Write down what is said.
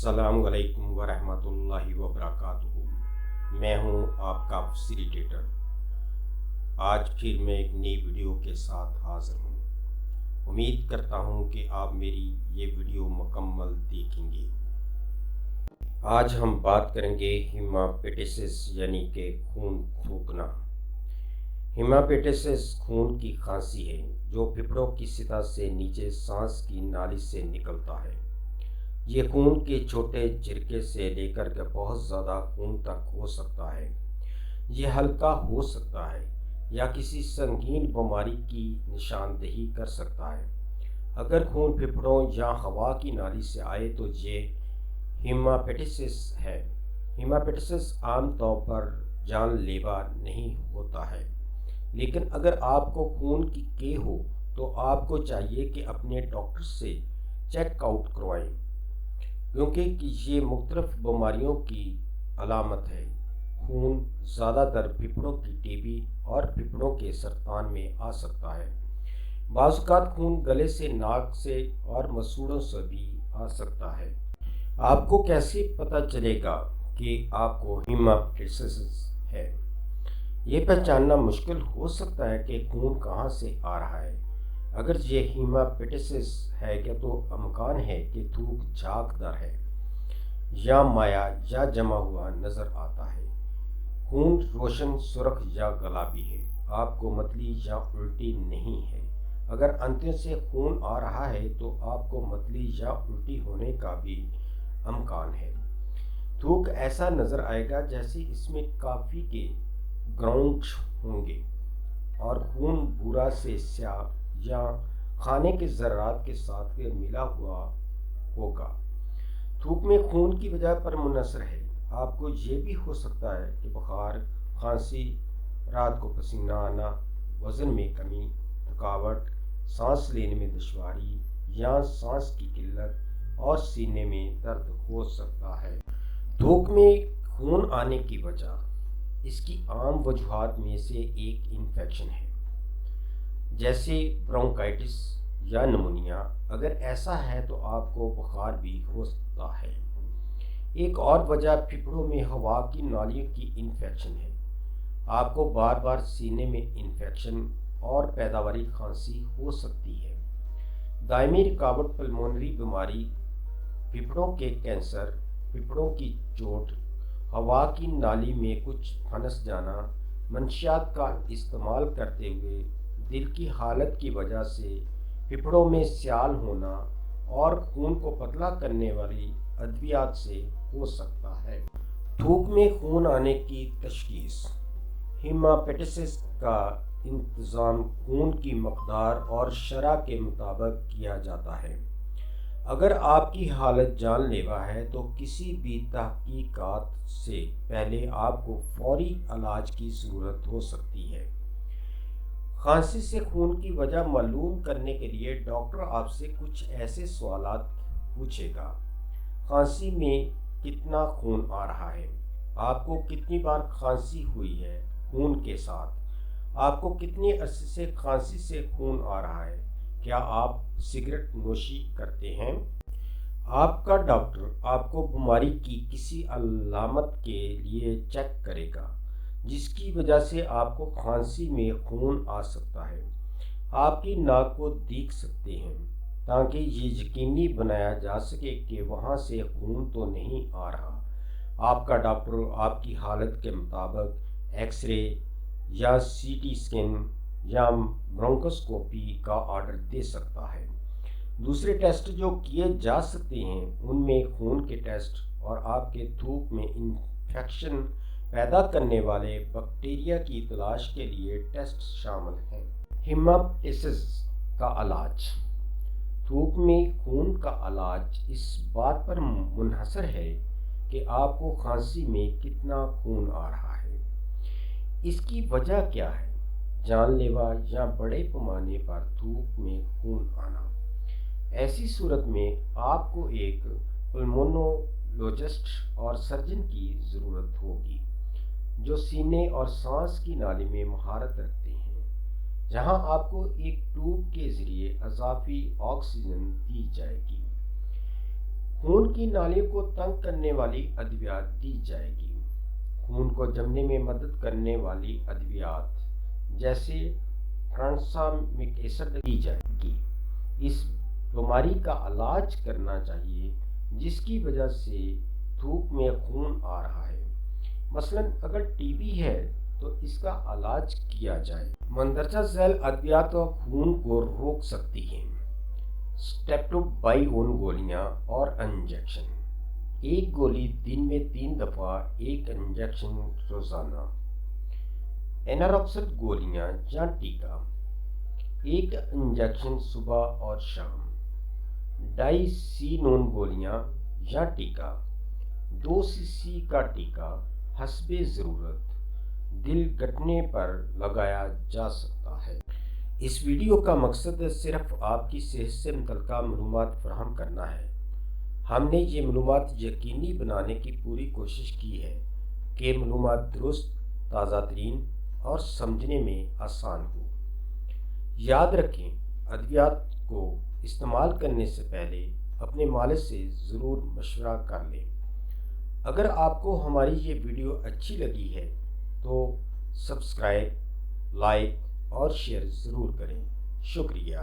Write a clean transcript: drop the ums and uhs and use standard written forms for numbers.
السلام علیکم ورحمۃ اللہ وبرکاتہ۔ میں ہوں آپ کا فیسیلیٹیٹر۔ آج پھر میں ایک نئی ویڈیو کے ساتھ حاضر ہوں۔ امید کرتا ہوں کہ آپ میری یہ ویڈیو مکمل دیکھیں گے۔ آج ہم بات کریں گے ہیماپیٹسس یعنی کہ خون تھوکنا۔ ہیماپیٹسس خون کی کھانسی ہے جو پھیپھڑوں کی سطح سے نیچے سانس کی نالی سے نکلتا ہے۔ یہ خون کے چھوٹے جھرکے سے لے کر کے بہت زیادہ خون تک ہو سکتا ہے۔ یہ ہلکا ہو سکتا ہے یا کسی سنگین بیماری کی نشاندہی کر سکتا ہے۔ اگر خون پھیپھڑوں یا ہوا کی نالی سے آئے تو یہ ہیماپیٹسس ہے۔ ہیماپیٹسس عام طور پر جان لیوا نہیں ہوتا ہے، لیکن اگر آپ کو خون کی کیے ہو تو آپ کو چاہیے کہ اپنے ڈاکٹر سے چیک آؤٹ کروائیں، کیونکہ یہ مختلف بیماریوں کی علامت ہے۔ خون زیادہ تر پھیپھڑوں کی ٹی بی اور پھیپھڑوں کے سرطان میں آ سکتا ہے۔ بعض اوقات خون گلے سے، ناک سے اور مسوڑھوں سے بھی آ سکتا ہے۔ آپ کو کیسے پتہ چلے گا کہ آپ کو ہیماپیٹسس ہے؟ یہ پہچاننا مشکل ہو سکتا ہے کہ خون کہاں سے آ رہا ہے۔ اگر یہ ہیماپیٹسس ہے تو امکان ہے کہ تھوک جھاگ دار ہے یا مائع یا جمع ہوا نظر آتا ہے۔ خون روشن سرخ یا گلابی ہے۔ آپ کو متلی یا الٹی نہیں ہے۔ اگر انتوں سے خون آ رہا ہے تو آپ کو متلی یا الٹی ہونے کا بھی امکان ہے۔ تھوک ایسا نظر آئے گا جیسے اس میں کافی کے گراؤنڈز ہوں گے اور خون بھورا سے سیاہ یا کھانے کے ذرات کے ساتھ ملا ہوا ہوگا۔ تھوک میں خون کی وجہ پر منحصر ہے۔ آپ کو یہ بھی ہو سکتا ہے کہ بخار، کھانسی، رات کو پسینہ آنا، وزن میں کمی، تھکاوٹ، سانس لینے میں دشواری یا سانس کی قلت اور سینے میں درد ہو سکتا ہے۔ تھوک میں خون آنے کی وجہ، اس کی عام وجوہات میں سے ایک انفیکشن ہے، جیسے برونکائٹس یا نمونیا۔ اگر ایسا ہے تو آپ کو بخار بھی ہو سکتا ہے۔ ایک اور وجہ پھیپھڑوں میں ہوا کی نالیوں کی انفیکشن ہے۔ آپ کو بار بار سینے میں انفیکشن اور پیداواری کھانسی ہو سکتی ہے۔ دائمی رکاوٹ پلمونری بیماری، پھیپھڑوں کے کینسر، پھیپھڑوں کی چوٹ، ہوا کی نالی میں کچھ پھنس جانا، منشیات کا استعمال کرتے ہوئے دل کی حالت کی وجہ سے پھیپھڑوں میں سیال ہونا اور خون کو پتلا کرنے والی ادویات سے ہو سکتا ہے۔ تھوک میں خون آنے کی تشخیص۔ ہیماپیٹسس کا انتظام خون کی مقدار اور شرح کے مطابق کیا جاتا ہے۔ اگر آپ کی حالت جان لیوا ہے تو کسی بھی تحقیقات سے پہلے آپ کو فوری علاج کی ضرورت ہو سکتی ہے۔ کھانسی سے خون کی وجہ معلوم کرنے کے لیے ڈاکٹر آپ سے کچھ ایسے سوالات پوچھے گا۔ کھانسی میں کتنا خون آ رہا ہے؟ آپ کو کتنی بار کھانسی ہوئی ہے خون کے ساتھ؟ آپ کو کتنے عرصے سے کھانسی سے خون آ رہا ہے؟ کیا آپ سگریٹ نوشی کرتے ہیں؟ آپ کا ڈاکٹر آپ کو بیماری کی کسی علامت کے لیے چیک کرے گا جس کی وجہ سے آپ کو کھانسی میں خون آ سکتا ہے۔ آپ کی ناک کو دیکھ سکتے ہیں تاکہ یہ یقینی بنایا جا سکے کہ وہاں سے خون تو نہیں آ رہا۔ آپ کا ڈاکٹر آپ کی حالت کے مطابق ایکس رے یا سی ٹی اسکین یا برونکوسکوپی کا آرڈر دے سکتا ہے۔ دوسرے ٹیسٹ جو کیے جا سکتے ہیں ان میں خون کے ٹیسٹ اور آپ کے تھوک میں انفیکشن پیدا کرنے والے بیکٹیریا کی تلاش کے لیے ٹیسٹ شامل ہیں۔ ہیماپیٹسس کا علاج۔ تھوک میں خون کا علاج اس بات پر منحصر ہے کہ آپ کو کھانسی میں کتنا خون آ رہا ہے۔ اس کی وجہ کیا ہے؟ جان لیوا یا بڑے پیمانے پر تھوک میں خون آنا۔ ایسی صورت میں آپ کو ایک پلمونولوجسٹ اور سرجن کی ضرورت ہوگی جو سینے اور سانس کی نالی میں مہارت رکھتے ہیں، جہاں آپ کو ایک ٹیوب کے ذریعے اضافی آکسیجن دی جائے گی۔ خون کی نالیوں کو تنگ کرنے والی ادویات دی جائے گی۔ خون کو جمنے میں مدد کرنے والی ادویات جیسے ٹرانسامک ایسڈ دی جائے گی۔ اس بیماری کا علاج کرنا چاہیے جس کی وجہ سے تھوک میں خون آ رہا ہے۔ مثلاً اگر ٹی بی ہے تو اس کا علاج کیا جائے۔ مندرجہ ذیل ادویات خون کو روک سکتی ہیں۔ اسٹیپٹوبائیون گولیاں اور انجیکشن، ایک گولی دن میں 3 دفعہ، ایک انجیکشن روزانہ۔ ایناروکسل گولیاں یا ٹیکا، ایک انجیکشن صبح اور شام۔ ڈائیسینون گولیاں یا ٹیکا، 2 cc کا ٹیکا حسب ضرورت دل گھٹنے پر لگایا جا سکتا ہے۔ اس ویڈیو کا مقصد صرف آپ کی صحت سے متعلقہ معلومات فراہم کرنا ہے۔ ہم نے یہ معلومات یقینی بنانے کی پوری کوشش کی ہے کہ معلومات درست، تازہ ترین اور سمجھنے میں آسان ہو۔ یاد رکھیں، ادویات کو استعمال کرنے سے پہلے اپنے مالک سے ضرور مشورہ کر لیں۔ اگر آپ کو ہماری یہ ویڈیو اچھی لگی ہے تو سبسکرائب، لائک اور شیئر ضرور کریں۔ شکریہ۔